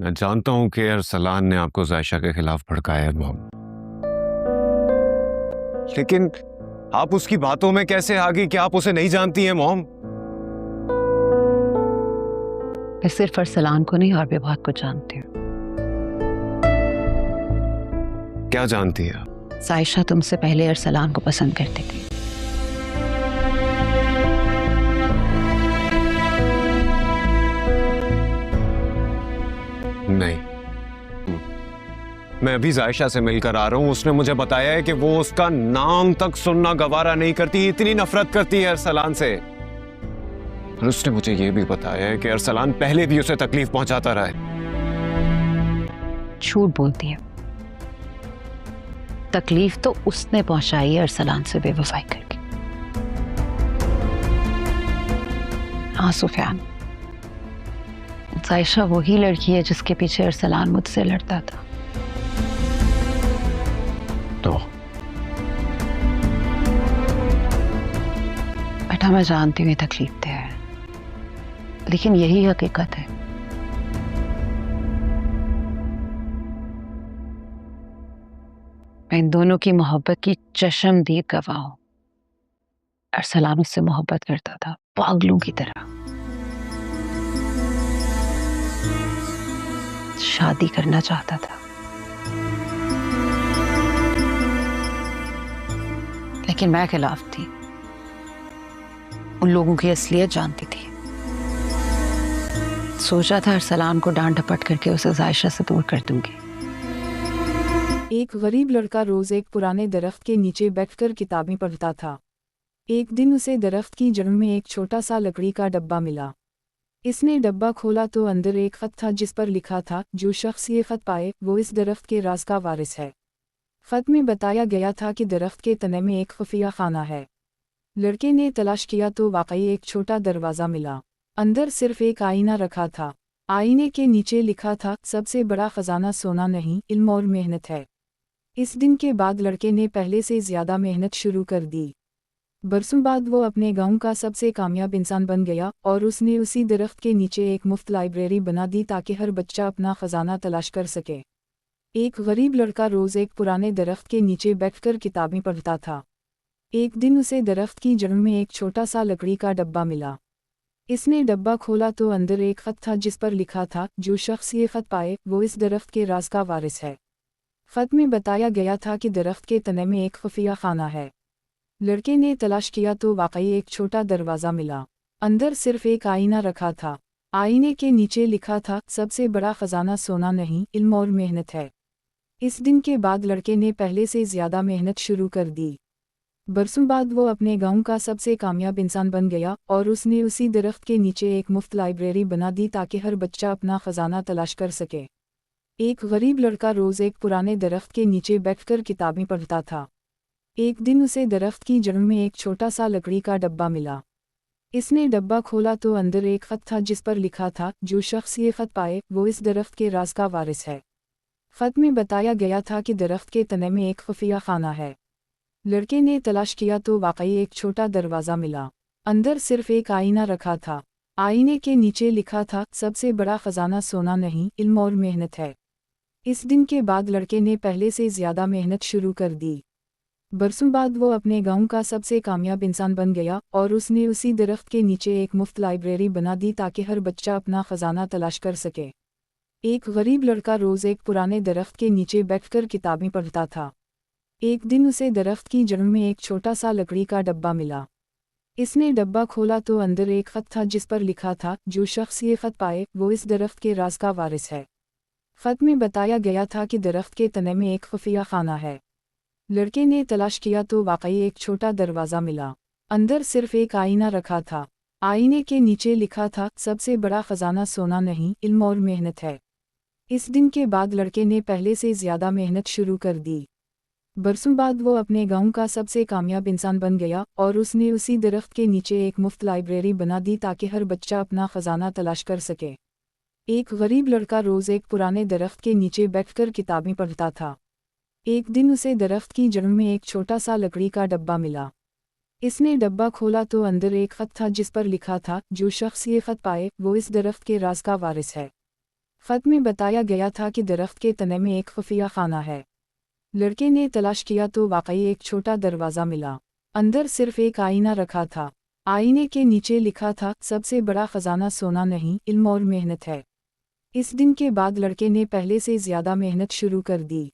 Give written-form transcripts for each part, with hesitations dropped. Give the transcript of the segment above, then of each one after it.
میں جانتا ہوں کہ ارسلان نے آپ کو عائشہ کے خلاف بھڑکایا ہے موم، لیکن آپ اس کی باتوں میں کیسے آ گئی کہ آپ اسے نہیں جانتی ہیں موم؟ میں صرف ارسلان کو نہیں اور بھی بہت کچھ جانتی ہوں۔ کیا جانتی ہے آپ؟ عائشہ تم سے پہلے ارسلان کو پسند کرتی تھی۔ نہیں، میں ابھی عائشہ سے مل کر آ رہا ہوں، اس نے مجھے بتایا ہے کہ وہ اس کا نام تک سننا گوارا نہیں کرتی، اتنی نفرت کرتی ہے ارسلان سے۔ اور اس نے مجھے یہ بھی بتایا ہے کہ ارسلان پہلے بھی اسے تکلیف پہنچاتا رہا ہے۔ جھوٹ بولتی ہے، تکلیف تو اس نے پہنچائی ہے ارسلان سے بے وفائی کر کے۔ ہاں سفیان، عائشہ وہی لڑکی ہے جس کے پیچھے ارسلان مجھ سے لڑتا تھا۔ تو بیٹا میں جانتی ہوں یہ تکلیف دہ ہے، لیکن یہی حقیقت ہے۔ میں ان دونوں کی محبت کی چشمدید گواہ ہوں۔ ارسلان اس سے محبت کرتا تھا پاگلوں کی طرح، شادی کرنا چاہتا تھا، لیکن میں خلاف تھی، ان لوگوں کی اصلیت جانتی تھی۔ سوچا تھا ارسلان کو ڈانٹ ڈپٹ کر کے اسے عائشہ سے دور کر دوں گی۔ ایک غریب لڑکا روز ایک پرانے درخت کے نیچے بیٹھ کر کتابیں پڑھتا تھا۔ ایک دن اسے درخت کی جڑ میں ایک چھوٹا سا لکڑی کا ڈبہ ملا۔ اس نے ڈبہ کھولا تو اندر ایک خط تھا جس پر لکھا تھا، جو شخص یہ خط پائے وہ اس درخت کے راز کا وارث ہے۔ خط میں بتایا گیا تھا کہ درخت کے تنے میں ایک خفیہ خانہ ہے۔ لڑکے نے تلاش کیا تو واقعی ایک چھوٹا دروازہ ملا۔ اندر صرف ایک آئینہ رکھا تھا۔ آئینے کے نیچے لکھا تھا، سب سے بڑا خزانہ سونا نہیں، علم اور محنت ہے۔ اس دن کے بعد لڑکے نے پہلے سے زیادہ محنت شروع کر دی۔ برسوں بعد وہ اپنے گاؤں کا سب سے کامیاب انسان بن گیا، اور اس نے اسی درخت کے نیچے ایک مفت لائبریری بنا دی تاکہ ہر بچہ اپنا خزانہ تلاش کر سکے۔ ایک غریب لڑکا روز ایک پرانے درخت کے نیچے بیٹھ کر کتابیں پڑھتا تھا۔ ایک دن اسے درخت کی جڑ میں ایک چھوٹا سا لکڑی کا ڈبہ ملا۔ اس نے ڈبہ کھولا تو اندر ایک خط تھا جس پر لکھا تھا، جو شخص یہ خط پائے وہ اس درخت کے راز کا وارث ہے۔ خط میں بتایا گیا تھا کہ درخت کے تنے میں ایک خفیہ خانہ ہے۔ لڑکے نے تلاش کیا تو واقعی ایک چھوٹا دروازہ ملا۔ اندر صرف ایک آئینہ رکھا تھا۔ آئینے کے نیچے لکھا تھا، سب سے بڑا خزانہ سونا نہیں، علم اور محنت ہے۔ اس دن کے بعد لڑکے نے پہلے سے زیادہ محنت شروع کر دی۔ برسوں بعد وہ اپنے گاؤں کا سب سے کامیاب انسان بن گیا، اور اس نے اسی درخت کے نیچے ایک مفت لائبریری بنا دی تاکہ ہر بچہ اپنا خزانہ تلاش کر سکے۔ ایک غریب لڑکا روز ایک پرانے درخت کے نیچے بیٹھ کر کتابیں پڑھتا تھا۔ ایک دن اسے درخت کی جڑ میں ایک چھوٹا سا لکڑی کا ڈبہ ملا۔ اس نے ڈبہ کھولا تو اندر ایک خط تھا جس پر لکھا تھا، جو شخص یہ خط پائے وہ اس درخت کے راز کا وارث ہے۔ خط میں بتایا گیا تھا کہ درخت کے تنے میں ایک خفیہ خانہ ہے۔ لڑکے نے تلاش کیا تو واقعی ایک چھوٹا دروازہ ملا۔ اندر صرف ایک آئینہ رکھا تھا۔ آئینے کے نیچے لکھا تھا، سب سے بڑا خزانہ سونا نہیں، علم اور محنت ہے۔ اس دن کے بعد لڑکے نے پہلے سے زیادہ محنت شروع کر دی۔ برسوں بعد وہ اپنے گاؤں کا سب سے کامیاب انسان بن گیا، اور اس نے اسی درخت کے نیچے ایک مفت لائبریری بنا دی تاکہ ہر بچہ اپنا خزانہ تلاش کر سکے۔ ایک غریب لڑکا روز ایک پرانے درخت کے نیچے بیٹھ کر کتابیں پڑھتا تھا۔ ایک دن اسے درخت کی جڑ میں ایک چھوٹا سا لکڑی کا ڈبہ ملا۔ اس نے ڈبہ کھولا تو اندر ایک خط تھا جس پر لکھا تھا، جو شخص یہ خط پائے وہ اس درخت کے راز کا وارث ہے۔ خط میں بتایا گیا تھا کہ درخت کے تنے میں ایک خفیہ خانہ ہے۔ لڑکے نے تلاش کیا تو واقعی ایک چھوٹا دروازہ ملا۔ اندر صرف ایک آئینہ رکھا تھا۔ آئینے کے نیچے لکھا تھا، سب سے بڑا خزانہ سونا نہیں، علم اور محنت ہے۔ اس دن کے بعد لڑکے نے پہلے سے زیادہ محنت شروع کر دی۔ برسوں بعد وہ اپنے گاؤں کا سب سے کامیاب انسان بن گیا، اور اس نے اسی درخت کے نیچے ایک مفت لائبریری بنا دی تاکہ ہر بچہ اپنا خزانہ تلاش کر سکے۔ ایک غریب لڑکا روز ایک پرانے درخت کے نیچے بیٹھ کر کتابیں پڑھتا تھا۔ ایک دن اسے درخت کی جڑ میں ایک چھوٹا سا لکڑی کا ڈبہ ملا۔ اس نے ڈبہ کھولا تو اندر ایک خط تھا جس پر لکھا تھا، جو شخص یہ خط پائے وہ اس درخت کے راز کا وارث ہے۔ खत में बताया गया था कि दरख्त के तने में एक खुफिया खाना है। लड़के ने तलाश किया तो वाकई एक छोटा दरवाज़ा मिला। अंदर सिर्फ एक आईना रखा था। आईने के नीचे लिखा था, सबसे बड़ा खजाना सोना नहीं, इल्म और मेहनत है। इस दिन के बाद लड़के ने पहले से ज़्यादा मेहनत शुरू कर दी।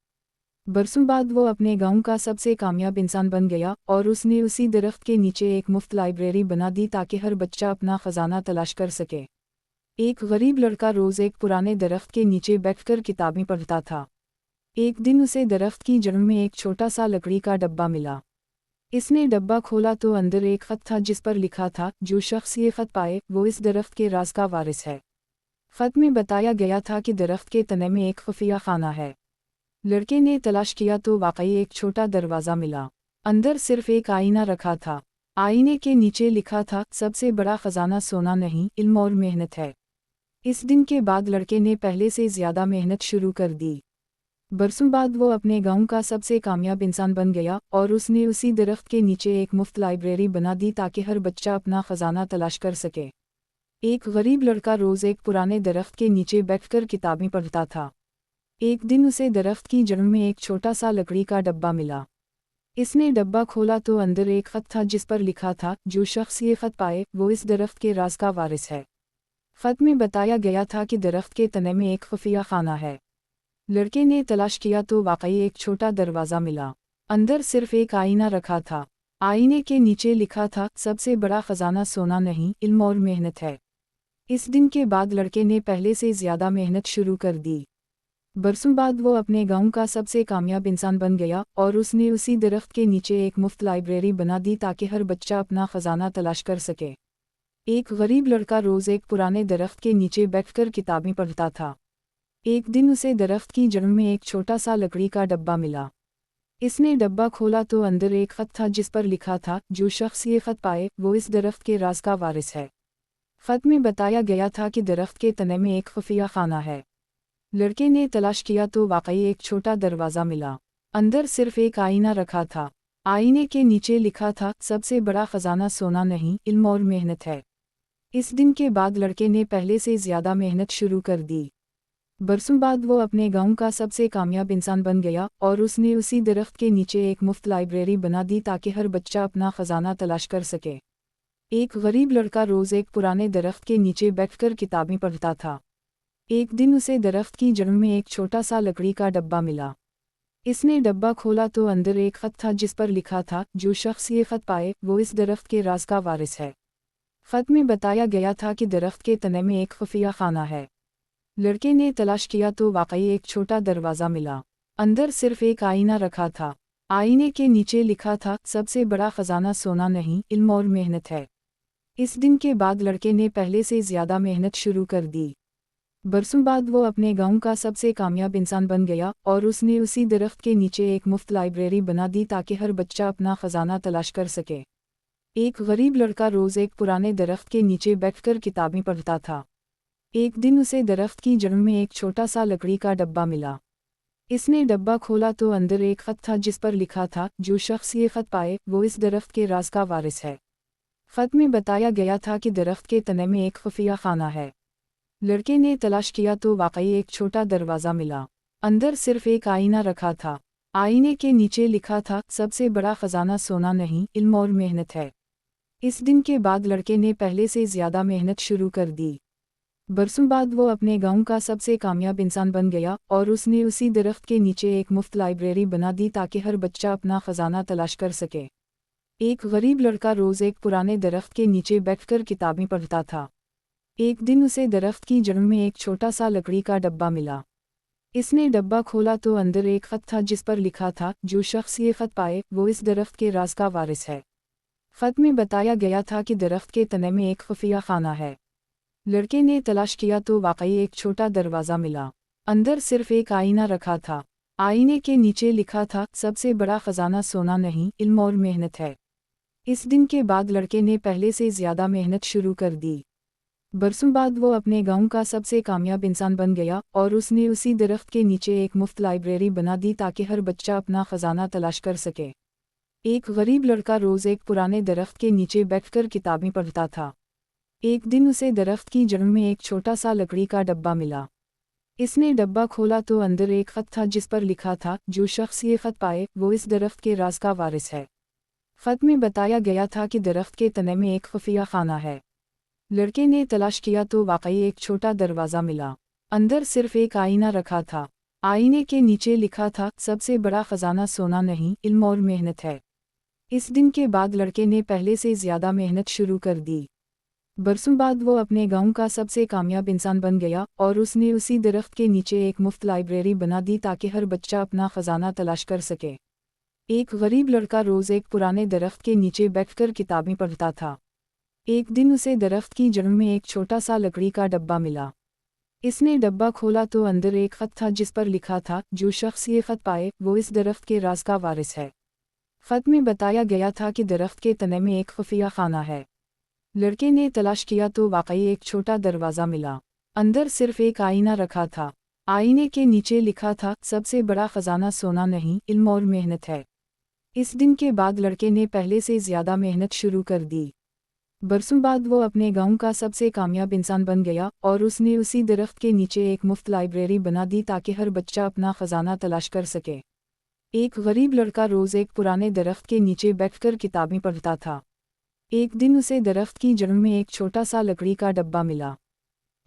बरसों बाद वो अपने गांव का सबसे कामयाब इंसान बन गया और उसने उसी दरख्त के नीचे एक मुफ्त लाइब्रेरी बना दी ताकि हर बच्चा अपना खजाना तलाश कर सके। एक गरीब लड़का रोज़ एक पुराने दरख्त के नीचे बैठकर किताबें पढ़ता था। एक दिन उसे दरख्त की जड़ में एक छोटा सा लकड़ी का डब्बा मिला। इसने डब्बा खोला तो अंदर एक खत था जिस पर लिखा था, जो शख्स ये खत पाए वो इस दरख्त के राज का वारिस है। खत में बताया गया था कि दरख्त के तने में एक खुफिया खाना है। लड़के ने तलाश किया तो वाकई एक छोटा दरवाज़ा मिला। अंदर सिर्फ एक आईना रखा था। आईने के नीचे लिखा था, सबसे बड़ा खजाना सोना नहीं, इल्म और मेहनत है। इस दिन के बाद लड़के ने पहले से ज़्यादा मेहनत शुरू कर दी। बरसों बाद वो अपने गांव का सबसे कामयाब इंसान बन गया और उसने उसी दरख्त के नीचे एक मुफ्त लाइब्रेरी बना दी ताकि हर बच्चा अपना खजाना तलाश कर सके। एक गरीब लड़का रोज़ एक पुराने दरख्त के नीचे बैठकर किताबें पढ़ता था। एक दिन उसे दरख्त की जड़ में एक छोटा सा लकड़ी का डब्बा मिला। इसने डब्बा खोला तो अंदर एक खत था जिस पर लिखा था, जो शख्स ये खत पाए वो इस दरख्त के राज का वारिस है। खत में बताया गया था कि दरख्त के तने में एक खुफिया खाना है। लड़के ने तलाश किया तो वाकई एक छोटा दरवाज़ा मिला। अंदर सिर्फ एक आईना रखा था। आईने के नीचे लिखा था, सबसे बड़ा खजाना सोना नहीं, इल्म और मेहनत है। इस दिन के बाद लड़के ने पहले से ज़्यादा मेहनत शुरू कर दी। बरसों बाद वो अपने गांव का सबसे कामयाब इंसान बन गया और उसने उसी दरख्त के नीचे एक मुफ्त लाइब्रेरी बना दी ताकि हर बच्चा अपना खजाना तलाश कर सके। एक गरीब लड़का रोज़ एक पुराने दरख्त के नीचे बैठकर किताबें पढ़ता था। एक दिन उसे दरख्त की जड़ में एक छोटा सा लकड़ी का डब्बा मिला। इसने डब्बा खोला तो अंदर एक खत था जिस पर लिखा था, जो शख्स ये खत पाए वो इस दरख्त के राज का वारिस है। खत में बताया गया था कि दरख्त के तने में एक खुफिया खाना है। लड़के ने तलाश किया तो वाकई एक छोटा दरवाज़ा मिला। अंदर सिर्फ एक आईना रखा था। आईने के नीचे लिखा था, सबसे बड़ा खजाना सोना नहीं, इल्म और मेहनत है। इस दिन के बाद लड़के ने पहले से ज़्यादा मेहनत शुरू कर दी। बरसों बाद वो अपने गांव का सबसे कामयाब इंसान बन गया और उसने उसी दरख्त के नीचे एक मुफ्त लाइब्रेरी बना दी ताकि हर बच्चा अपना खजाना तलाश कर सके। एक गरीब लड़का रोज़ एक पुराने दरख्त के नीचे बैठकर किताबें पढ़ता था। एक दिन उसे दरख्त की जड़ में एक छोटा सा लकड़ी का डब्बा मिला। इसने डब्बा खोला तो अंदर एक खत था जिस पर लिखा था, जो शख्स ये खत पाए वो इस दरख्त के राज का वारिस है। खत में बताया गया था कि दरख्त के तने में एक खुफिया खाना है। लड़के ने तलाश किया तो वाकई एक छोटा दरवाज़ा मिला। अंदर सिर्फ एक आईना रखा था। आईने के नीचे लिखा था, सबसे बड़ा खजाना सोना नहीं, इल्म और मेहनत है। इस दिन के बाद लड़के ने पहले से ज़्यादा मेहनत शुरू कर दी। बरसों बाद वो अपने गांव का सबसे कामयाब इंसान बन गया और उसने उसी दरख्त के नीचे एक मुफ्त लाइब्रेरी बना दी ताकि हर बच्चा अपना खजाना तलाश कर सके। एक गरीब लड़का रोज़ एक पुराने दरख्त के नीचे बैठकर किताबें पढ़ता था। एक दिन उसे दरख्त की जड़ में एक छोटा सा लकड़ी का डब्बा मिला। इसने डब्बा खोला तो अंदर एक खत था जिस पर लिखा था, जो शख्स ये खत पाए वो इस दरख्त के राज का वारिस है। खत में बताया गया था कि दरख्त के तने में एक खुफिया खाना है। लड़के ने तलाश किया तो वाकई एक छोटा दरवाज़ा मिला। अंदर सिर्फ एक आईना रखा था। आईने के नीचे लिखा था, सबसे बड़ा खजाना सोना नहीं, इल्म और मेहनत है। इस दिन के बाद लड़के ने पहले से ज़्यादा मेहनत शुरू कर दी। बरसों बाद वो अपने गांव का सबसे कामयाब इंसान बन गया और उसने उसी दरख्त के नीचे एक मुफ्त लाइब्रेरी बना दी ताकि हर बच्चा अपना खजाना तलाश कर सके। एक गरीब लड़का रोज़ एक पुराने दरख्त के नीचे बैठकर किताबें पढ़ता था। एक दिन उसे दरख्त की जड़ में एक छोटा सा लकड़ी का डब्बा मिला। इसने डब्बा खोला तो अंदर एक खत था जिस पर लिखा था, जो शख्स ये खत पाए वो इस दरख्त के राज का वारिस है। खत में बताया गया था कि दरख्त के तने में एक खुफिया खाना है। लड़के ने तलाश किया तो वाकई एक छोटा दरवाज़ा मिला। अंदर सिर्फ एक आईना रखा था। आईने के नीचे लिखा था, सबसे बड़ा खजाना सोना नहीं, इल्म और मेहनत है। इस दिन के बाद लड़के ने पहले से ज़्यादा मेहनत शुरू कर दी। बरसों बाद वो अपने गांव का सबसे कामयाब इंसान बन गया और उसने उसी दरख्त के नीचे एक मुफ्त लाइब्रेरी बना दी ताकि हर बच्चा अपना खजाना तलाश कर सके। एक गरीब लड़का रोज़ एक पुराने दरख्त के नीचे बैठकर किताबें पढ़ता था। एक दिन उसे दरख्त की जड़ में एक छोटा सा लकड़ी का डब्बा मिला। इसने डब्बा खोला तो अंदर एक खत था जिस पर लिखा था, जो शख्स ये खत पाए वो इस दरख्त के राज का वारिस है। खत में बताया गया था कि दरख्त के तने में एक खुफिया खाना है। लड़के ने तलाश किया तो वाकई एक छोटा दरवाज़ा मिला। अंदर सिर्फ एक आईना रखा था। आईने के नीचे लिखा था, सबसे बड़ा खजाना सोना नहीं, इल्म और मेहनत है। इस दिन के बाद लड़के ने पहले से ज़्यादा मेहनत शुरू कर दी। बरसों बाद वो अपने गांव का सबसे कामयाब इंसान बन गया और उसने उसी दरख्त के नीचे एक मुफ्त लाइब्रेरी बना दी ताकि हर बच्चा अपना खजाना तलाश कर सके। एक गरीब लड़का रोज़ एक पुराने दरख्त के नीचे बैठकर किताबें पढ़ता था। एक दिन उसे दरख्त की जड़ में एक छोटा सा लकड़ी का डब्बा मिला। इसने डब्बा खोला तो अंदर एक खत था जिस पर लिखा था, जो शख्स ये खत पाए वो इस दरख्त के राज का वारिस है। खत में बताया गया था कि दरख्त के तने में एक खुफिया खाना है। लड़के ने तलाश किया तो वाकई एक छोटा दरवाज़ा मिला। अंदर सिर्फ एक आईना रखा था। आईने के नीचे लिखा था, सबसे बड़ा खजाना सोना नहीं, इल्म और मेहनत है। इस दिन के बाद लड़के ने पहले से ज़्यादा मेहनत शुरू कर दी। बरसों बाद वो अपने गांव का सबसे कामयाब इंसान बन गया और उसने उसी दरख्त के नीचे एक मुफ्त लाइब्रेरी बना दी ताकि हर बच्चा अपना खजाना तलाश कर सके। एक गरीब लड़का रोज़ एक पुराने दरख्त के नीचे बैठकर किताबें पढ़ता था। एक दिन उसे दरख्त की जड़ में एक छोटा सा लकड़ी का डब्बा मिला।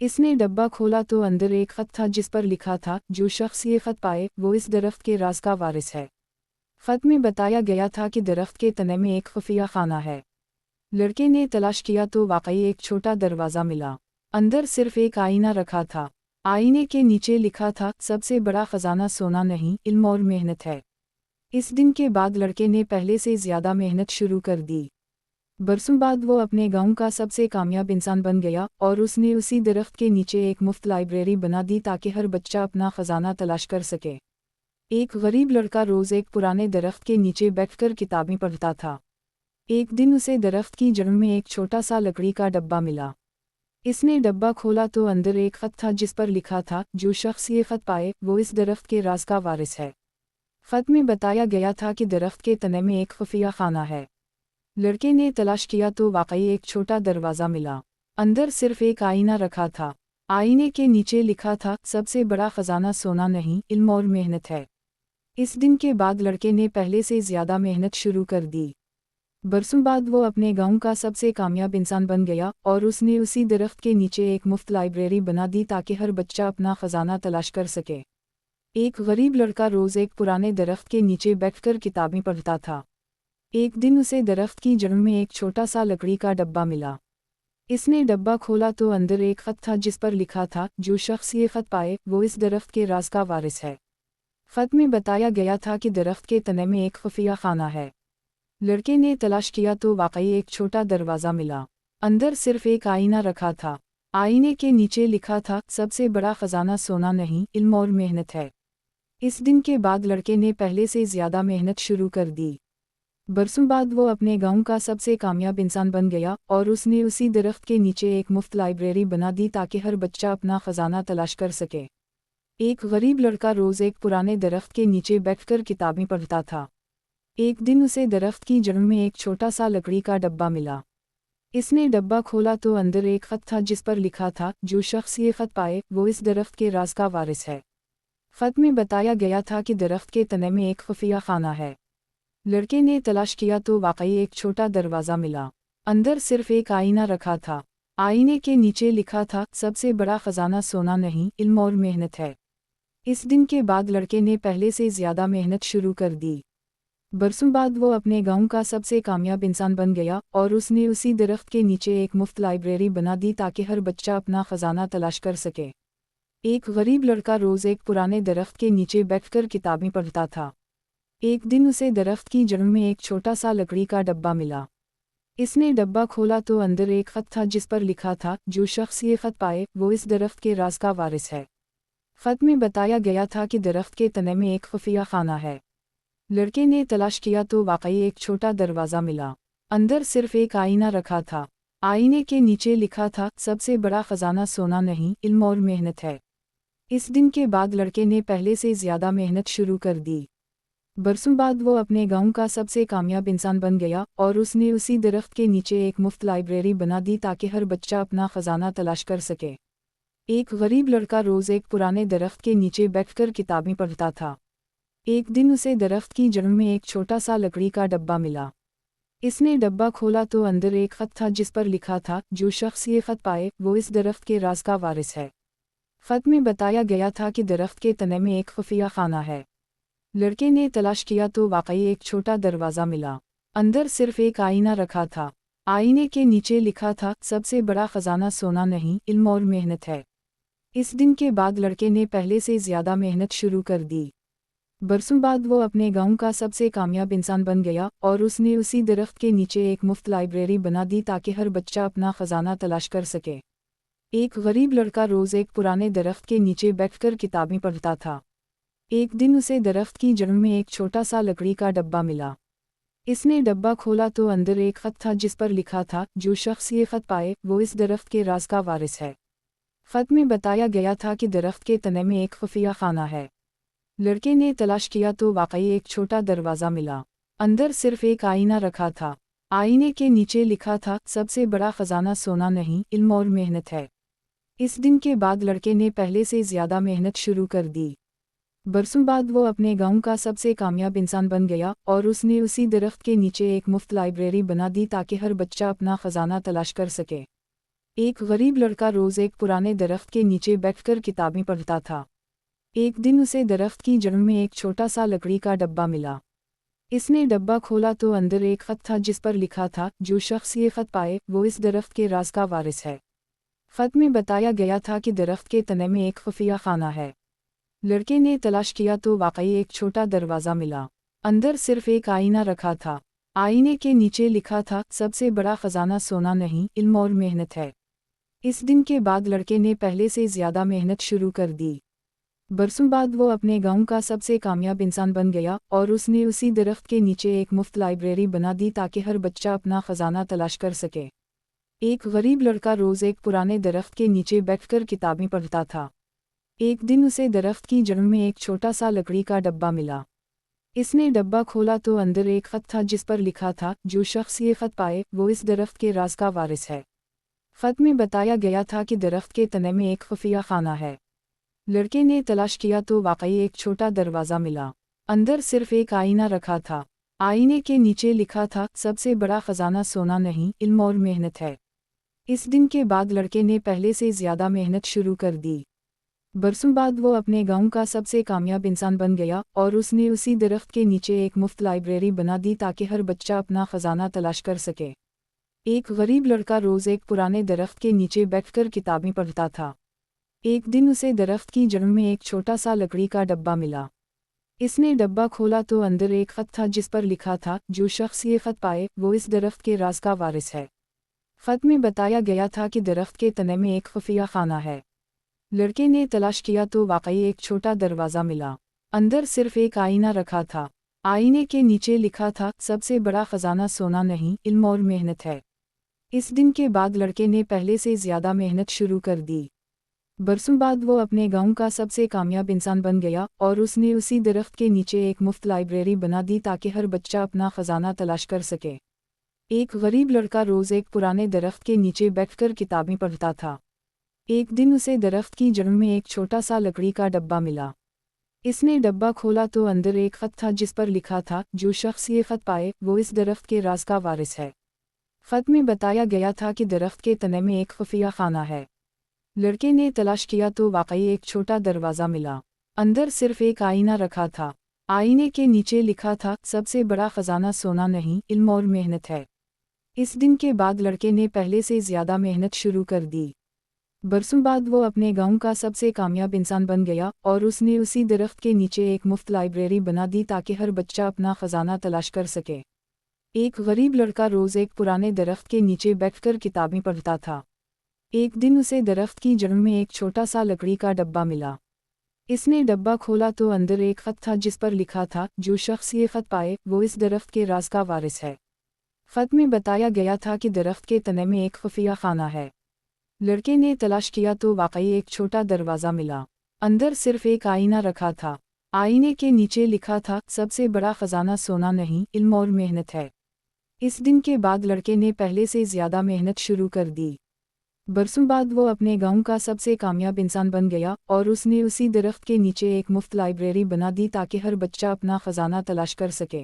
इसने डब्बा खोला तो अंदर एक खत था जिस पर लिखा था, जो शख्स ये खत पाए वो इस दरख्त के राज का वारिस है। खत में बताया गया था कि दरख्त के तने में एक खुफिया खाना है। लड़के ने तलाश किया तो वाकई एक छोटा दरवाज़ा मिला। अंदर सिर्फ एक आईना रखा था। आईने के नीचे लिखा था, सबसे बड़ा खजाना सोना नहीं, इल्म और मेहनत है। इस दिन के बाद लड़के ने पहले से ज़्यादा मेहनत शुरू कर दी। बरसों बाद वो अपने गांव का सबसे कामयाब इंसान बन गया और उसने उसी दरख्त के नीचे एक मुफ्त लाइब्रेरी बना दी ताकि हर बच्चा अपना खजाना तलाश कर सके। एक गरीब लड़का रोज़ एक पुराने दरख्त के नीचे बैठकर किताबें पढ़ता था। एक दिन उसे दरख्त की जड़ में एक छोटा सा लकड़ी का डब्बा मिला। इसने डब्बा खोला तो अंदर एक खत था जिस पर लिखा था, जो शख्स ये खत पाए वो इस दरख्त के राज का वारिस है। खत में बताया गया था कि दरख्त के तने में एक खुफिया खाना है। लड़के ने तलाश किया तो वाकई एक छोटा दरवाज़ा मिला। अंदर सिर्फ एक आईना रखा था। आईने के नीचे लिखा था, सबसे बड़ा खजाना सोना नहीं, इल्म और मेहनत है। इस दिन के बाद लड़के ने पहले से ज़्यादा मेहनत शुरू कर दी। बरसों बाद वो अपने गांव का सबसे कामयाब इंसान बन गया और उसने उसी दरख्त के नीचे एक मुफ्त लाइब्रेरी बना दी ताकि हर बच्चा अपना खजाना तलाश कर सके। एक गरीब लड़का रोज़ एक पुराने दरख्त के नीचे बैठकर किताबें पढ़ता था। एक दिन उसे दरख्त की जड़ में एक छोटा सा लकड़ी का डब्बा मिला। इसने डब्बा खोला तो अंदर एक खत था जिस पर लिखा था, जो शख्स ये खत पाए वो इस दरख्त के राज का वारिस है। खत में बताया गया था कि दरख्त के तने में एक खुफिया खाना है। लड़के ने तलाश किया तो वाकई एक छोटा दरवाज़ा मिला। अंदर सिर्फ एक आईना रखा था। आईने के नीचे लिखा था, सबसे बड़ा खजाना सोना नहीं, इल्म और मेहनत है। इस दिन के बाद लड़के ने पहले से ज़्यादा मेहनत शुरू कर दी। बरसों बाद वो अपने गांव का सबसे कामयाब इंसान बन गया और उसने उसी दरख्त के नीचे एक मुफ्त लाइब्रेरी बना दी ताकि हर बच्चा अपना खजाना तलाश कर सके। एक गरीब लड़का रोज़ एक पुराने दरख्त के नीचे बैठकर किताबें पढ़ता था। एक दिन उसे दरख्त की जड़ में एक छोटा सा लकड़ी का डब्बा मिला। इसने डब्बा खोला तो अंदर एक खत था जिस पर लिखा था, जो शख्स ये खत पाए वो इस दरख्त के राज का वारिस है। खत में बताया गया था कि दरख्त के तने में एक खुफिया खाना है। लड़के ने तलाश किया तो वाकई एक छोटा दरवाज़ा मिला। अंदर सिर्फ एक आईना रखा था। आईने के नीचे लिखा था, सबसे बड़ा खजाना सोना नहीं, इल्म और मेहनत है। इस दिन के बाद लड़के ने पहले से ज़्यादा मेहनत शुरू कर दी। बरसों बाद वो अपने गांव का सबसे कामयाब इंसान बन गया और उसने उसी दरख्त के नीचे एक मुफ्त लाइब्रेरी बना दी ताकि हर बच्चा अपना खजाना तलाश कर सके। एक गरीब लड़का रोज़ एक पुराने दरख्त के नीचे बैठकर किताबें पढ़ता था। एक दिन उसे दरख्त की जड़ में एक छोटा सा लकड़ी का डब्बा मिला। इसने डब्बा खोला तो अंदर एक खत था जिस पर लिखा था, जो शख्स ये खत पाए वो इस दरख्त के राज का वारिस है। खत में बताया गया था कि दरख्त के तने में एक खुफिया खाना है। लड़के ने तलाश किया तो वाकई एक छोटा दरवाज़ा मिला। अंदर सिर्फ एक आईना रखा था। आईने के नीचे लिखा था, सबसे बड़ा खजाना सोना नहीं, इल्म और मेहनत है। इस दिन के बाद लड़के ने पहले से ज़्यादा मेहनत शुरू कर दी। बरसों बाद वो अपने गांव का सबसे कामयाब इंसान बन गया और उसने उसी दरख्त के नीचे एक मुफ्त लाइब्रेरी बना दी ताकि हर बच्चा अपना खजाना तलाश कर सके। एक गरीब लड़का रोज एक पुराने दरख्त के नीचे बैठकर किताबें पढ़ता था। एक दिन उसे दरख्त की जड़ में एक छोटा सा लकड़ी का डब्बा मिला। इसने डब्बा खोला तो अंदर एक खत था जिस पर लिखा था, जो शख्स ये खत पाए वो इस दरख्त के राज का वारिस है। खत में बताया गया था कि दरख्त के तने में एक खुफिया खाना है। लड़के ने तलाश किया तो वाकई एक छोटा दरवाज़ा मिला। अंदर सिर्फ एक आईना रखा था। आईने के नीचे लिखा था, सबसे बड़ा खजाना सोना नहीं, इल्म और मेहनत है। इस दिन के बाद लड़के ने पहले से ज़्यादा मेहनत शुरू कर दी। बरसों बाद वो अपने गांव का सबसे कामयाब इंसान बन गया और उसने उसी दरख्त के नीचे एक मुफ्त लाइब्रेरी बना दी ताकि हर बच्चा अपना खजाना तलाश कर सके। एक गरीब लड़का रोज़ एक पुराने दरख्त के नीचे बैठकर किताबें पढ़ता था। एक दिन उसे दरख्त की जड़ में एक छोटा सा लकड़ी का डब्बा मिला। इसने डब्बा खोला तो अंदर एक खत था जिस पर लिखा था, जो शख्स ये खत पाए वो इस दरख्त के राज का वारिस है। खत में बताया गया था कि दरख्त के तने में एक खुफिया खाना है। लड़के ने तलाश किया तो वाकई एक छोटा दरवाज़ा मिला। अंदर सिर्फ एक आईना रखा था। आईने के नीचे लिखा था, सबसे बड़ा खजाना सोना नहीं, इल्म और मेहनत है। इस दिन के बाद लड़के ने पहले से ज़्यादा मेहनत शुरू कर दी। बरसों बाद वो अपने गांव का सबसे कामयाब इंसान बन गया और उसने उसी दरख्त के नीचे एक मुफ्त लाइब्रेरी बना दी ताकि हर बच्चा अपना खजाना तलाश कर सके। एक गरीब लड़का रोज़ एक पुराने दरख्त के नीचे बैठकर किताबें पढ़ता था। एक दिन उसे दरख्त की जड़ में एक छोटा सा लकड़ी का डब्बा मिला। इसने डब्बा खोला तो अंदर एक खत था जिस पर लिखा था, जो शख्स ये खत पाए वो इस दरख्त के राज का वारिस है। खत में बताया गया था कि दरख्त के तने में एक खुफिया खाना है। लड़के ने तलाश किया तो वाकई एक छोटा दरवाज़ा मिला। अंदर सिर्फ एक आईना रखा था। आईने के नीचे लिखा था, सबसे बड़ा खजाना सोना नहीं, इल्म और मेहनत है। इस दिन के बाद लड़के ने पहले से ज़्यादा मेहनत शुरू कर दी। बरसों बाद वो अपने गांव का सबसे कामयाब इंसान बन गया और उसने उसी दरख्त के नीचे एक मुफ्त लाइब्रेरी बना दी ताकि हर बच्चा अपना खजाना तलाश कर सके। एक गरीब लड़का रोज़ एक पुराने दरख्त के नीचे बैठकर किताबें पढ़ता था। एक दिन उसे दरख्त की जड़ में एक छोटा सा लकड़ी का डब्बा मिला। इसने डब्बा खोला तो अंदर एक खत था जिस पर लिखा था, जो शख्स ये खत पाए वो इस दरख्त के राज का वारिस है। खत में बताया गया था कि दरख्त के तने में एक खुफिया खाना है। लड़के ने तलाश किया तो वाकई एक छोटा दरवाज़ा मिला। अंदर सिर्फ एक आईना रखा था। आईने के नीचे लिखा था, सबसे बड़ा खजाना सोना नहीं, इल्म और मेहनत है। इस दिन के बाद लड़के ने पहले से ज़्यादा मेहनत शुरू कर दी। बरसों बाद वो अपने गांव का सबसे कामयाब इंसान बन गया और उसने उसी दरख्त के नीचे एक मुफ्त लाइब्रेरी बना दी ताकि हर बच्चा अपना खजाना तलाश कर सके। एक गरीब लड़का रोज़ एक पुराने दरख्त के नीचे बैठकर किताबें पढ़ता था। एक दिन उसे दरख्त की जड़ में एक छोटा सा लकड़ी का डब्बा मिला। इसने डब्बा खोला तो अंदर एक खत था जिस पर लिखा था, जो शख्स ये खत पाए वो इस दरख्त के राज का वारिस है। खत में बताया गया था कि दरख्त के तने में एक खुफिया खाना है। लड़के ने तलाश किया तो वाकई एक छोटा दरवाज़ा मिला। अंदर सिर्फ एक आईना रखा था। आईने के नीचे लिखा था, सबसे बड़ा खजाना सोना नहीं, इल्म और मेहनत है। इस दिन के बाद लड़के ने पहले से ज़्यादा मेहनत शुरू कर दी। बरसों बाद वो अपने गांव का सबसे कामयाब इंसान बन गया और उसने उसी दरख्त के नीचे एक मुफ्त लाइब्रेरी बना दी ताकि हर बच्चा अपना खजाना तलाश कर सके। एक गरीब लड़का रोज़ एक पुराने दरख्त के नीचे बैठकर किताबें पढ़ता था। एक दिन उसे दरख्त की जड़ में एक छोटा सा लकड़ी का डब्बा मिला। इसने डब्बा खोला तो अंदर एक खत था जिस पर लिखा था, जो शख्स ये खत पाए वो इस दरख्त के राज का वारिस है। खत में बताया गया था कि दरख्त के तने में एक खुफिया खाना है। लड़के ने तलाश किया तो वाकई एक छोटा दरवाज़ा मिला। अंदर सिर्फ एक आईना रखा था। आईने के नीचे लिखा था, सबसे बड़ा खजाना सोना नहीं, इल्म और मेहनत है। इस दिन के बाद लड़के ने पहले से ज़्यादा मेहनत शुरू कर दी। बरसों बाद वो अपने गांव का सबसे कामयाब इंसान बन गया और उसने उसी दरख्त के नीचे एक मुफ्त लाइब्रेरी बना दी ताकि हर बच्चा अपना खजाना तलाश कर सके। एक गरीब लड़का रोज़ एक पुराने दरख्त के नीचे बैठकर किताबें पढ़ता था। एक दिन उसे दरख्त की जड़ में एक छोटा सा लकड़ी का डब्बा मिला। इसने डब्बा खोला तो अंदर एक खत था जिस पर लिखा था, जो शख्स ये खत पाए वो इस दरख्त के राज का वारिस है। खत में बताया गया था कि दरख्त के तने में एक खुफिया खाना है। लड़के ने तलाश किया तो वाकई एक छोटा दरवाज़ा मिला। अंदर सिर्फ एक आईना रखा था। आईने के नीचे लिखा था, सबसे बड़ा खजाना सोना नहीं, इल्म और मेहनत है। इस दिन के बाद लड़के ने पहले से ज़्यादा मेहनत शुरू कर दी। बरसों बाद वो अपने गांव का सबसे कामयाब इंसान बन गया और उसने उसी दरख्त के नीचे एक मुफ्त लाइब्रेरी बना दी ताकि हर बच्चा अपना खजाना तलाश कर सके।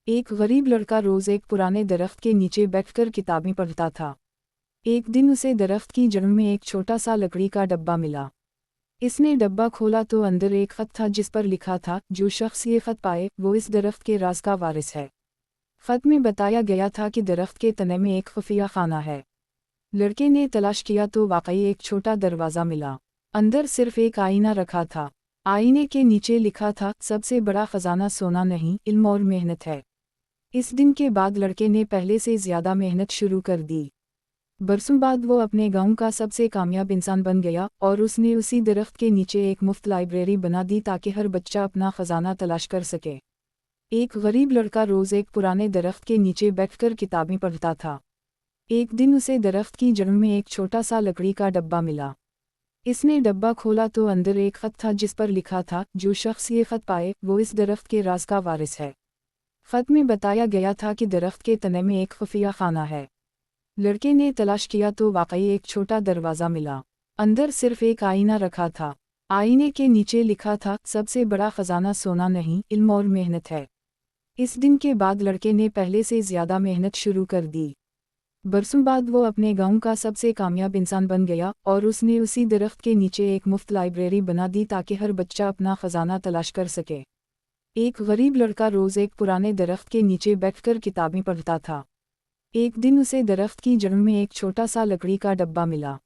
एक गरीब लड़का रोज एक पुराने दरख्त के नीचे बैठकर किताबें पढ़ता था। एक दिन उसे दरख्त की जड़ में एक छोटा सा लकड़ी का डब्बा मिला। इसने डब्बा खोला तो अंदर एक खत था जिस पर लिखा था, जो शख्स ये खत पाए वो इस दरख्त के राज का वारिस है। खत में बताया गया था कि दरख्त के तने में एक खुफिया खाना है। लड़के ने तलाश किया तो वाकई एक छोटा दरवाज़ा मिला। अंदर सिर्फ एक आईना रखा था। आईने के नीचे लिखा था, सबसे बड़ा खजाना सोना नहीं, इल्म और मेहनत है। इस दिन के बाद लड़के ने पहले से ज़्यादा मेहनत शुरू कर दी। बरसों बाद वो अपने गांव का सबसे कामयाब इंसान बन गया और उसने उसी दरख्त के नीचे एक मुफ्त लाइब्रेरी बना दी ताकि हर बच्चा अपना खजाना तलाश कर सके। एक गरीब लड़का रोज़ एक पुराने दरख्त के नीचे बैठकर किताबें पढ़ता था। एक दिन उसे दरख्त की जड़ में एक छोटा सा लकड़ी का डब्बा मिला। इसने डब्बा खोला तो अंदर एक खत था जिस पर लिखा था, जो शख्स ये खत पाए वो इस दरख्त के राज का वारिस है। खत में बताया गया था कि दरख्त के तने में एक खुफिया खाना है। लड़के ने तलाश किया तो वाकई एक छोटा दरवाज़ा मिला। अंदर सिर्फ एक आईना रखा था। आईने के नीचे लिखा था, सबसे बड़ा खजाना सोना नहीं, इल्म और मेहनत है। इस दिन के बाद लड़के ने पहले से ज़्यादा मेहनत शुरू कर दी। बरसों बाद वो अपने गांव का सबसे कामयाब इंसान बन गया और उसने उसी दरख्त के नीचे एक मुफ्त लाइब्रेरी बना दी ताकि हर बच्चा अपना खजाना तलाश कर सके। एक गरीब लड़का रोज़ एक पुराने दरख्त के नीचे बैठकर किताबें पढ़ता था। एक दिन उसे दरख्त की जड़ में एक छोटा सा लकड़ी का डब्बा मिला।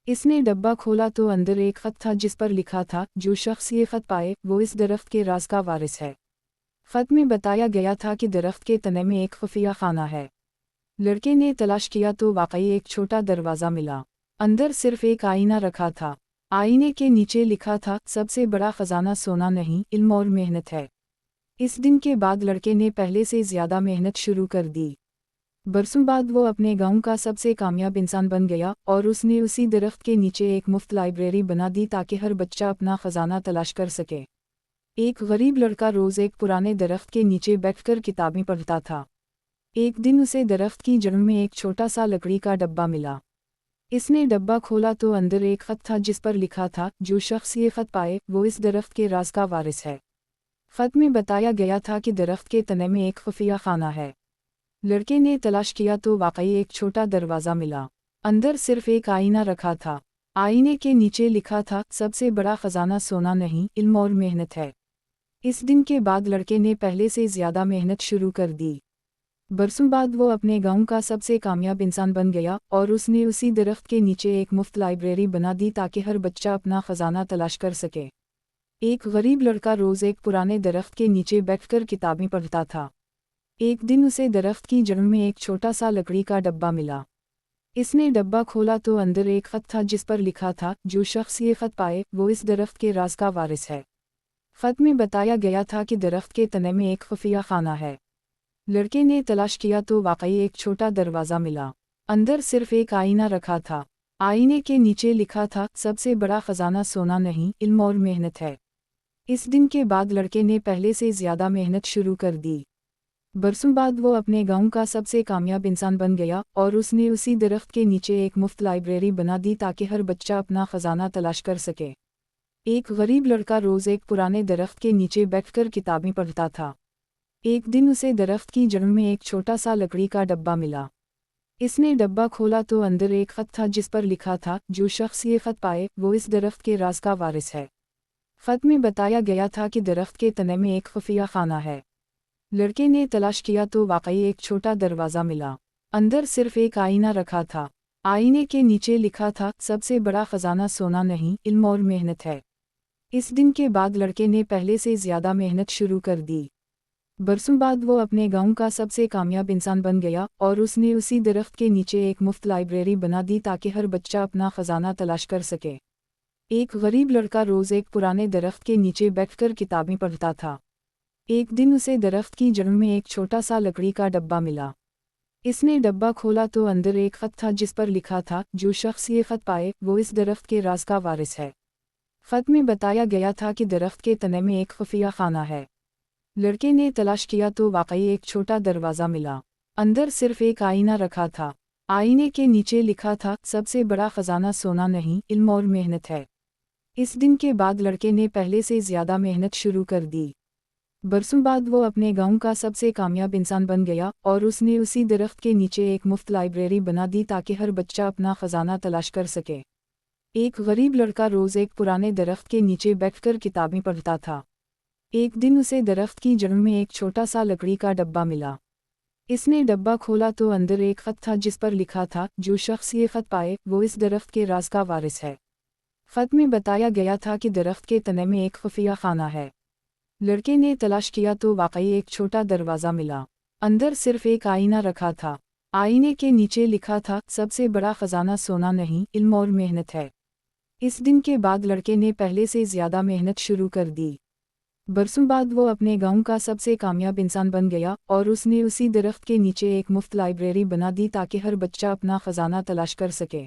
इसने डब्बा खोला तो अंदर एक खत था जिस पर लिखा था, जो शख्स ये खत पाए वो इस दरख्त के राज का वारिस है। खत में बताया गया था कि दरख्त के तने में एक खुफिया खाना है। लड़के ने तलाश किया तो वाकई एक छोटा दरवाज़ा मिला। अंदर सिर्फ एक आईना रखा था। आईने के नीचे लिखा था, सबसे बड़ा खजाना सोना नहीं, इल्म और मेहनत है। इस दिन के बाद लड़के ने पहले से ज़्यादा मेहनत शुरू कर दी। बरसों बाद वो अपने गांव का सबसे कामयाब इंसान बन गया और उसने उसी दरख्त के नीचे एक मुफ्त लाइब्रेरी बना दी ताकि हर बच्चा अपना खजाना तलाश कर सके। एक गरीब लड़का रोज़ एक पुराने दरख्त के नीचे बैठकर किताबें पढ़ता था। एक दिन उसे दरख्त की जड़ में एक छोटा सा लकड़ी का डब्बा मिला। इसने डब्बा खोला तो अंदर एक खत था जिस पर लिखा था, जो शख्स ये खत पाए वो इस दरख्त के राज का वारिस है। खत में बताया गया था कि दरख्त के तने में एक खुफिया खाना है। लड़के ने तलाश किया तो वाकई एक छोटा दरवाज़ा मिला। अंदर सिर्फ एक आईना रखा था। आईने के नीचे लिखा था, सबसे बड़ा खजाना सोना नहीं, इल्म और मेहनत है। इस दिन के बाद लड़के ने पहले से ज़्यादा मेहनत शुरू कर दी। बरसों बाद वो अपने गांव का सबसे कामयाब इंसान बन गया और उसने उसी दरख्त के नीचे एक मुफ्त लाइब्रेरी बना दी ताकि हर बच्चा अपना खजाना तलाश कर सके। एक गरीब लड़का रोज़ एक पुराने दरख्त के नीचे बैठकर किताबें पढ़ता था। एक दिन उसे दरख्त की जड़ में एक छोटा सा लकड़ी का डब्बा मिला। इसने डब्बा खोला तो अंदर एक खत था जिस पर लिखा था, जो शख्स ये खत पाए वो इस दरख्त के राज का वारिस है। खत में बताया गया था कि दरख्त के तने में एक खुफिया खाना है। लड़के ने तलाश किया तो वाकई एक छोटा दरवाज़ा मिला। अंदर सिर्फ एक आईना रखा था। आईने के नीचे लिखा था, सबसे बड़ा खजाना सोना नहीं, इल्म और मेहनत है। इस दिन के बाद लड़के ने पहले से ज़्यादा मेहनत शुरू कर दी। बरसों बाद वो अपने गांव का सबसे कामयाब इंसान बन गया और उसने उसी दरख्त के नीचे एक मुफ्त लाइब्रेरी बना दी ताकि हर बच्चा अपना खजाना तलाश कर सके। एक गरीब लड़का रोज़ एक पुराने दरख्त के नीचे बैठकर किताबें पढ़ता था। एक दिन उसे दरख्त की जड़ में एक छोटा सा लकड़ी का डब्बा मिला। इसने डब्बा खोला तो अंदर एक खत था जिस पर लिखा था, जो शख्स ये खत पाए वो इस दरख्त के राज का वारिस है। खत में बताया गया था कि दरख्त के तने में एक खुफिया खाना है। लड़के ने तलाश किया तो वाकई एक छोटा दरवाज़ा मिला। अंदर सिर्फ एक आईना रखा था। आईने के नीचे लिखा था, सबसे बड़ा खजाना सोना नहीं, इल्म और मेहनत है। इस दिन के बाद लड़के ने पहले से ज़्यादा मेहनत शुरू कर दी। बरसों बाद वो अपने गांव का सबसे कामयाब इंसान बन गया और उसने उसी दरख्त के नीचे एक मुफ्त लाइब्रेरी बना दी ताकि हर बच्चा अपना खजाना तलाश कर सके। एक गरीब लड़का रोज़ एक पुराने दरख्त के नीचे बैठकर किताबें पढ़ता था। एक दिन उसे दरख्त की जड़ में एक छोटा सा लकड़ी का डब्बा मिला। इसने डब्बा खोला तो अंदर एक खत था जिस पर लिखा था, जो शख्स ये खत पाए वो इस दरख्त के राज का वारिस है। खत में बताया गया था कि दरख्त के तने में एक खुफिया खाना है। लड़के ने तलाश किया तो वाकई एक छोटा दरवाज़ा मिला। अंदर सिर्फ एक आईना रखा था। आईने के नीचे लिखा था, सबसे बड़ा खजाना सोना नहीं, इल्म और मेहनत है। इस दिन के बाद लड़के ने पहले से ज़्यादा मेहनत शुरू कर दी। बरसों बाद वो अपने गांव का सबसे कामयाब इंसान बन गया और उसने उसी दरख्त के नीचे एक मुफ्त लाइब्रेरी बना दी ताकि हर बच्चा अपना खजाना तलाश कर सके। एक गरीब लड़का रोज़ एक पुराने दरख्त के नीचे बैठकर किताबें पढ़ता था। एक दिन उसे दरख्त की जड़ में एक छोटा सा लकड़ी का डब्बा मिला। इसने डब्बा खोला तो अंदर एक खत था जिस पर लिखा था, जो शख्स ये खत पाए वो इस दरख्त के राज का वारिस है। खत में बताया गया था कि दरख्त के तने में एक खुफिया खाना है। लड़के ने तलाश किया तो वाकई एक छोटा दरवाज़ा मिला। अंदर सिर्फ एक आईना रखा था। आईने के नीचे लिखा था, सबसे बड़ा खजाना सोना नहीं, इल्म और मेहनत है। इस दिन के बाद लड़के ने पहले से ज़्यादा मेहनत शुरू कर दी। बरसों बाद वो अपने गांव का सबसे कामयाब इंसान बन गया और उसने उसी दरख्त के नीचे एक मुफ्त लाइब्रेरी बना दी ताकि हर बच्चा अपना खजाना तलाश कर सके।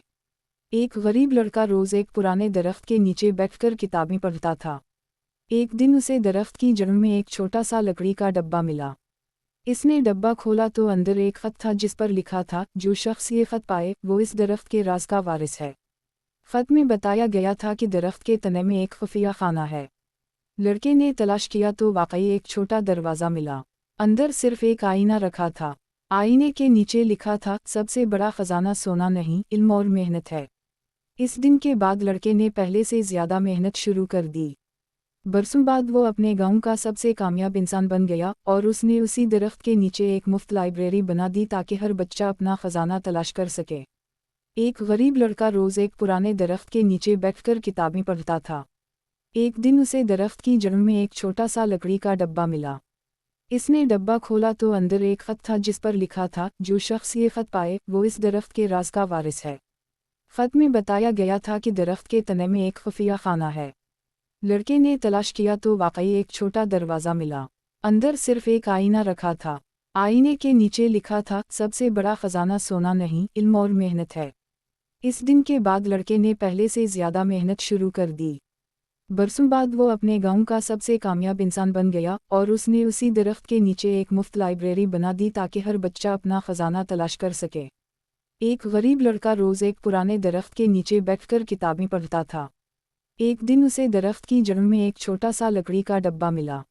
एक गरीब लड़का रोज़ एक पुराने दरख्त के नीचे बैठकर किताबें पढ़ता था। एक दिन उसे दरख्त की जड़ में एक छोटा सा लकड़ी का डब्बा मिला। इसने डब्बा खोला तो अंदर एक खत था जिस पर लिखा था, जो शख्स ये खत पाए वो इस दरख्त के राज का वारिस है। खत में बताया गया था कि दरख्त के तने में एक खुफिया खाना है। लड़के ने तलाश किया तो वाकई एक छोटा दरवाज़ा मिला। अंदर सिर्फ एक आईना रखा था। आईने के नीचे लिखा था, सबसे बड़ा खजाना सोना नहीं, इल्म और मेहनत है। इस दिन के बाद लड़के ने पहले से ज़्यादा मेहनत शुरू कर दी। बरसों बाद वो अपने गांव का सबसे कामयाब इंसान बन गया और उसने उसी दरख्त के नीचे एक मुफ्त लाइब्रेरी बना दी ताकि हर बच्चा अपना खजाना तलाश कर सके। एक गरीब लड़का रोज़ एक पुराने दरख्त के नीचे बैठकर किताबें पढ़ता था। एक दिन उसे दरख्त की जड़ में एक छोटा सा लकड़ी का डब्बा मिला। इसने डब्बा खोला तो अंदर एक खत था जिस पर लिखा था, जो शख्स ये खत पाए वो इस दरख्त के राज का वारिस है। खत में बताया गया था कि दरख्त के तने में एक खुफिया खाना है। लड़के ने तलाश किया तो वाकई एक छोटा दरवाज़ा मिला। अंदर सिर्फ एक आईना रखा था। आईने के नीचे लिखा था, सबसे बड़ा खजाना सोना नहीं, इल्म और मेहनत है। इस दिन के बाद लड़के ने पहले से ज़्यादा मेहनत शुरू कर दी। बरसों बाद वो अपने गांव का सबसे कामयाब इंसान बन गया और उसने उसी दरख्त के नीचे एक मुफ्त लाइब्रेरी बना दी ताकि हर बच्चा अपना खजाना तलाश कर सके। एक गरीब लड़का रोज़ एक पुराने दरख्त के नीचे बैठकर किताबें पढ़ता था। एक दिन उसे दरख्त की जड़ में एक छोटा सा लकड़ी का डब्बा मिला।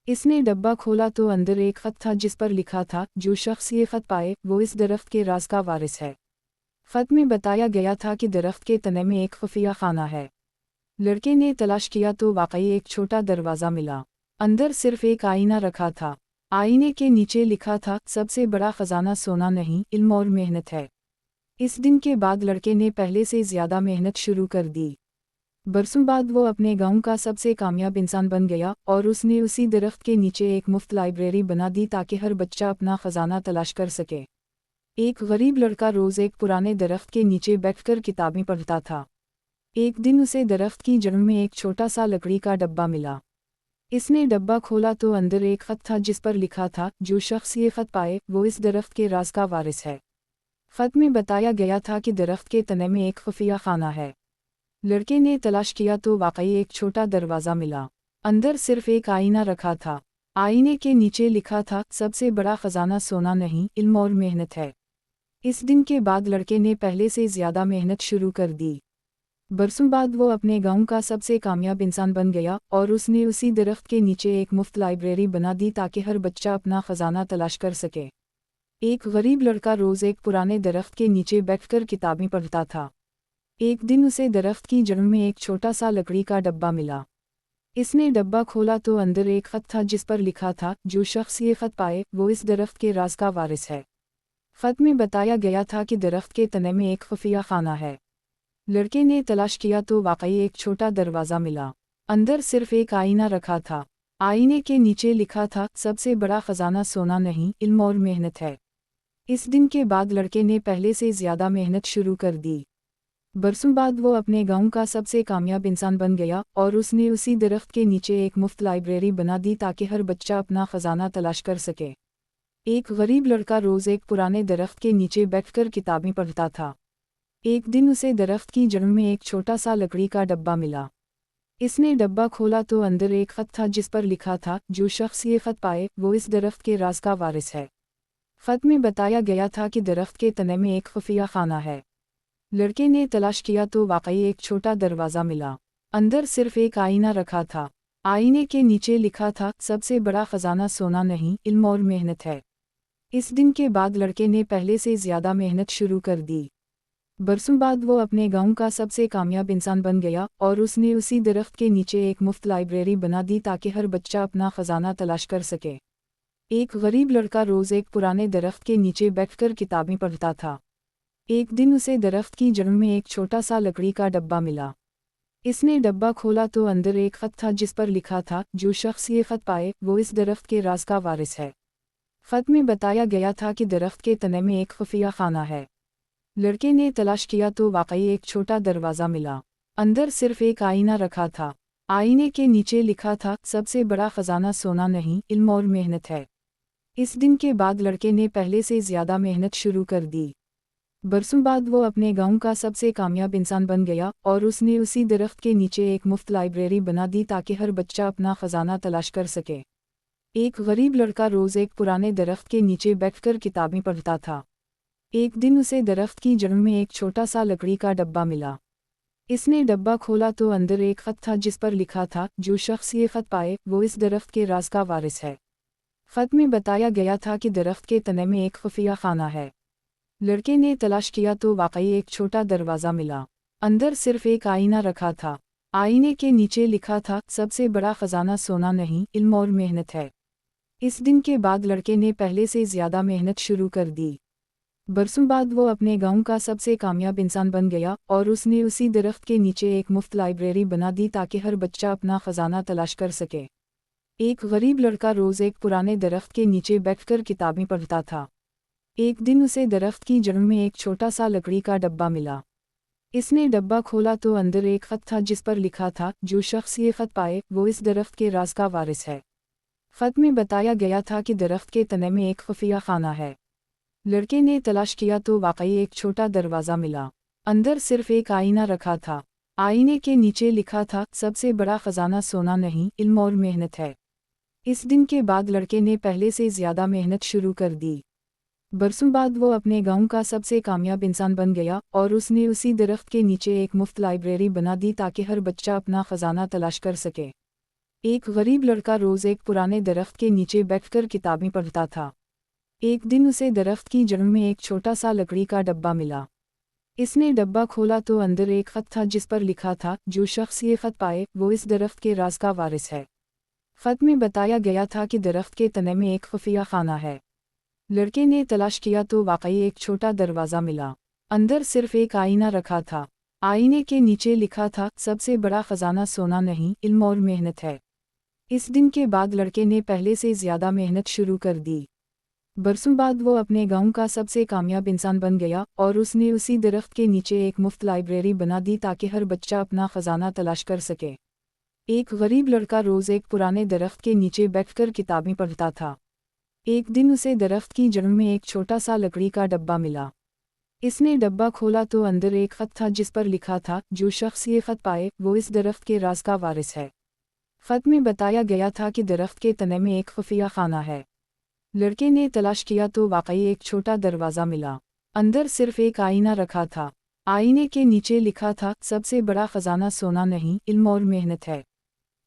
इसने डब्बा खोला तो अंदर एक खत था जिस पर लिखा था, जो शख्स ये खत पाए वो इस दरख्त के राज का वारिस है। खत में बताया गया था कि दरख्त के तने में एक खुफिया खाना है। लड़के ने तलाश किया तो वाकई एक छोटा दरवाज़ा मिला। अंदर सिर्फ एक आईना रखा था। आईने के नीचे लिखा था, सबसे बड़ा खजाना सोना नहीं, इल्म और मेहनत है। इस दिन के बाद लड़के ने पहले से ज़्यादा मेहनत शुरू कर दी। बरसों बाद वो अपने गांव का सबसे कामयाब इंसान बन गया और उसने उसी दरख्त के नीचे एक मुफ्त लाइब्रेरी बना दी ताकि हर बच्चा अपना खजाना तलाश कर सके। एक गरीब लड़का रोज़ एक पुराने दरख्त के नीचे बैठकर किताबें पढ़ता था। एक दिन उसे दरख्त की जड़ में एक छोटा सा लकड़ी का डब्बा मिला। इसने डब्बा खोला तो अंदर एक खत था जिस पर लिखा था, जो शख्स ये खत पाए वो इस दरख्त के राज का वारिस है। खत में बताया गया था कि दरख्त के तने में एक खुफिया खाना है। लड़के ने तलाश किया तो वाकई एक छोटा दरवाज़ा मिला। अंदर सिर्फ एक आईना रखा था। आईने के नीचे लिखा था, सबसे बड़ा खजाना सोना नहीं, इल्म और मेहनत है। इस दिन के बाद लड़के ने पहले से ज़्यादा मेहनत शुरू कर दी। बरसों बाद वो अपने गांव का सबसे कामयाब इंसान बन गया और उसने उसी दरख्त के नीचे एक मुफ्त लाइब्रेरी बना दी ताकि हर बच्चा अपना खजाना तलाश कर सके। एक गरीब लड़का रोज़ एक पुराने दरख्त के नीचे बैठकर किताबें पढ़ता था। एक दिन उसे दरख्त की जड़ में एक छोटा सा लकड़ी का डब्बा मिला। इसने डब्बा खोला तो अंदर एक खत था जिस पर लिखा था, जो शख्स ये खत पाए वो इस दरख्त के राज का वारिस है। खत में बताया गया था कि दरख्त के तने में एक खुफिया खाना है। लड़के ने तलाश किया तो वाकई एक छोटा दरवाज़ा मिला। अंदर सिर्फ एक आईना रखा था। आईने के नीचे लिखा था, सबसे बड़ा खजाना सोना नहीं, इल्म और मेहनत है। इस दिन के बाद लड़के ने पहले से ज़्यादा मेहनत शुरू कर दी। बरसों बाद वो अपने गांव का सबसे कामयाब इंसान बन गया और उसने उसी दरख्त के नीचे एक मुफ्त लाइब्रेरी बना दी ताकि हर बच्चा अपना खजाना तलाश कर सके। एक गरीब लड़का रोज़ एक पुराने दरख्त के नीचे बैठकर किताबें पढ़ता था। एक दिन उसे दरख्त की जड़ में एक छोटा सा लकड़ी का डब्बा मिला। इसने डब्बा खोला तो अंदर एक खत था जिस पर लिखा था, जो शख्स ये खत पाए वो इस दरख्त के राज का वारिस है। खत में बताया गया था कि दरख्त के तने में एक खुफिया खाना है। लड़के ने तलाश किया तो वाकई एक छोटा दरवाज़ा मिला। अंदर सिर्फ एक आईना रखा था। आईने के नीचे लिखा था, सबसे बड़ा खजाना सोना नहीं, इल्म और मेहनत है। इस दिन के बाद लड़के ने पहले से ज़्यादा मेहनत शुरू कर दी। बरसों बाद वो अपने गांव का सबसे कामयाब इंसान बन गया और उसने उसी दरख्त के नीचे एक मुफ्त लाइब्रेरी बना दी ताकि हर बच्चा अपना खजाना तलाश कर सके। एक गरीब लड़का रोज़ एक पुराने दरख्त के नीचे बैठकर किताबें पढ़ता था। एक दिन उसे दरख्त की जड़ में एक छोटा सा लकड़ी का डब्बा मिला। इसने डब्बा खोला तो अंदर एक खत था जिस पर लिखा था, जो शख्स ये खत पाए वो इस दरख्त के राज का वारिस है। खत में बताया गया था कि दरख्त के तने में एक खुफिया खाना है। लड़के ने तलाश किया तो वाकई एक छोटा दरवाज़ा मिला। अंदर सिर्फ एक आईना रखा था। आईने के नीचे लिखा था, सबसे बड़ा खजाना सोना नहीं, इल्म और मेहनत है। इस दिन के बाद लड़के ने पहले से ज़्यादा मेहनत शुरू कर दी। बरसों बाद वो अपने गांव का सबसे कामयाब इंसान बन गया और उसने उसी दरख्त के नीचे एक मुफ्त लाइब्रेरी बना दी ताकि हर बच्चा अपना खजाना तलाश कर सके। एक गरीब लड़का रोज़ एक पुराने दरख्त के नीचे बैठकर किताबें पढ़ता था। एक दिन उसे दरख्त की जड़ में एक छोटा सा लकड़ी का डब्बा मिला। इसने डब्बा खोला तो अंदर एक खत था जिस पर लिखा था, जो शख्स ये खत पाए वो इस दरख्त के राज का वारिस है। खत में बताया गया था कि दरख्त के तने में एक खुफिया खाना है। लड़के ने तलाश किया तो वाकई एक छोटा दरवाज़ा मिला। अंदर सिर्फ एक आईना रखा था। आईने के नीचे लिखा था, सबसे बड़ा खजाना सोना नहीं, इल्म और मेहनत है। इस दिन के बाद लड़के ने पहले से ज़्यादा मेहनत शुरू कर दी। बरसों बाद वो अपने गांव का सबसे कामयाब इंसान बन गया और उसने उसी दरख्त के नीचे एक मुफ्त लाइब्रेरी बना दी ताकि हर बच्चा अपना खजाना तलाश कर सके। एक गरीब लड़का रोज़ एक पुराने दरख्त के नीचे बैठकर किताबें पढ़ता था। एक दिन उसे दरख्त की जड़ में एक छोटा सा लकड़ी का डब्बा मिला। इसने डब्बा खोला तो अंदर एक खत था जिस पर लिखा था, जो शख्स ये खत पाए वो इस दरख्त के राज का वारिस है। खत में बताया गया था कि दरख्त के तने में एक खुफिया खाना है। लड़के ने तलाश किया तो वाकई एक छोटा दरवाज़ा मिला। अंदर सिर्फ एक आईना रखा था। आईने के नीचे लिखा था, सबसे बड़ा खजाना सोना नहीं, इल्म और मेहनत है। इस दिन के बाद लड़के ने पहले से ज़्यादा मेहनत शुरू कर दी। बरसों बाद वो अपने गांव का सबसे कामयाब इंसान बन गया और उसने उसी दरख्त के नीचे एक मुफ्त लाइब्रेरी बना दी ताकि हर बच्चा अपना खजाना तलाश कर सके। एक गरीब लड़का रोज़ एक पुराने दरख्त के नीचे बैठकर किताबें पढ़ता था। एक दिन उसे दरख्त की जड़ में एक छोटा सा लकड़ी का डब्बा मिला। इसने डब्बा खोला तो अंदर एक खत था जिस पर लिखा था, जो शख्स ये खत पाए वो इस दरख्त के राज का वारिस है। खत में बताया गया था कि दरख्त के तने में एक खुफिया खाना है। लड़के ने तलाश किया तो वाकई एक छोटा दरवाज़ा मिला। अंदर सिर्फ एक आईना रखा था। आईने के नीचे लिखा था, सबसे बड़ा खजाना सोना नहीं, इल्म और मेहनत है। इस दिन के बाद लड़के ने पहले से ज़्यादा मेहनत शुरू कर दी। बरसों बाद वो अपने गांव का सबसे कामयाब इंसान बन गया और उसने उसी दरख्त के नीचे एक मुफ्त लाइब्रेरी बना दी ताकि हर बच्चा अपना खजाना तलाश कर सके। एक गरीब लड़का रोज़ एक पुराने दरख्त के नीचे बैठकर किताबें पढ़ता था। एक दिन उसे दरख्त की जड़ में एक छोटा सा लकड़ी का डब्बा मिला। इसने डब्बा खोला तो अंदर एक खत था जिस पर लिखा था, जो शख्स ये खत पाए वो इस दरख्त के राज का वारिस है। खत में बताया गया था कि दरख्त के तने में एक खुफिया खाना है। लड़के ने तलाश किया तो वाकई एक छोटा दरवाज़ा मिला। अंदर सिर्फ एक आईना रखा था। आईने के नीचे लिखा था, सबसे बड़ा खजाना सोना नहीं, इल्म और मेहनत है।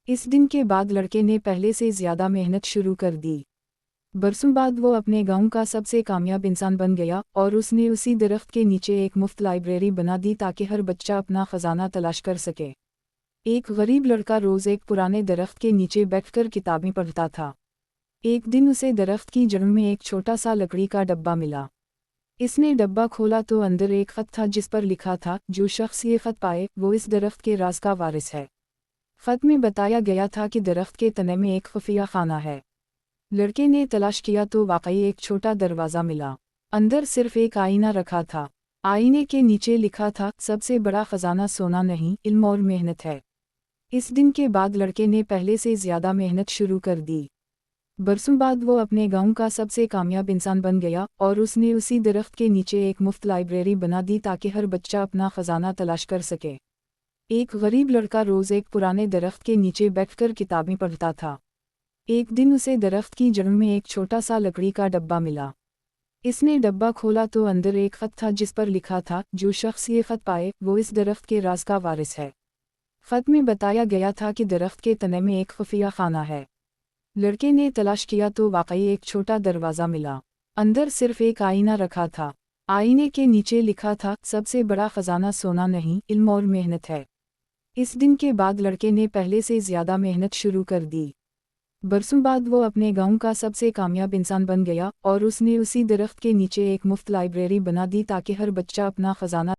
इस दिन के बाद लड़के ने पहले से ज़्यादा मेहनत शुरू कर दी। बरसों बाद वो अपने गांव का सबसे कामयाब इंसान बन गया और उसने उसी दरख्त के नीचे एक मुफ्त लाइब्रेरी बना दी ताकि हर बच्चा अपना खजाना तलाश कर सके। एक गरीब लड़का रोज़ एक पुराने दरख्त के नीचे बैठकर किताबें पढ़ता था। एक दिन उसे दरख्त की जड़ में एक छोटा सा लकड़ी का डब्बा मिला। इसने डब्बा खोला तो अंदर एक खत था जिस पर लिखा था, जो शख्स ये खत पाए वो इस दरख्त के राज का वारिस है। खत में बताया गया था कि दरख्त के तने में एक खुफिया खाना है। लड़के ने तलाश किया तो वाकई एक छोटा दरवाज़ा मिला। अंदर सिर्फ एक आईना रखा था। आईने के नीचे लिखा था, सबसे बड़ा खजाना सोना नहीं, इल्म और मेहनत है। इस दिन के बाद लड़के ने पहले से ज़्यादा मेहनत शुरू कर दी। बरसों बाद वो अपने गांव का सबसे कामयाब इंसान बन गया और उसने उसी दरख्त के नीचे एक मुफ्त लाइब्रेरी बना दी ताकि हर बच्चा अपना खजाना तलाश कर सके। एक गरीब लड़का रोज़ एक पुराने दरख्त के नीचे बैठकर किताबें पढ़ता था। एक दिन उसे दरख्त की जड़ में एक छोटा सा लकड़ी का डब्बा मिला। इसने डब्बा खोला तो अंदर एक खत था जिस पर लिखा था, जो शख्स ये खत पाए वो इस दरख्त के राज का वारिस है। खत में बताया गया था कि दरख्त के तने में एक खुफिया खाना है। लड़के ने तलाश किया तो वाकई एक छोटा दरवाज़ा मिला। अंदर सिर्फ एक आईना रखा था। आईने के नीचे लिखा था, सबसे बड़ा खजाना सोना नहीं, इल्म और मेहनत है। इस दिन के बाद लड़के ने पहले से ज़्यादा मेहनत शुरू कर दी। बरसों बाद वो अपने गांव का सबसे कामयाब इंसान बन गया और उसने उसी दरख्त के नीचे एक मुफ्त लाइब्रेरी बना दी ताकि हर बच्चा अपना खजाना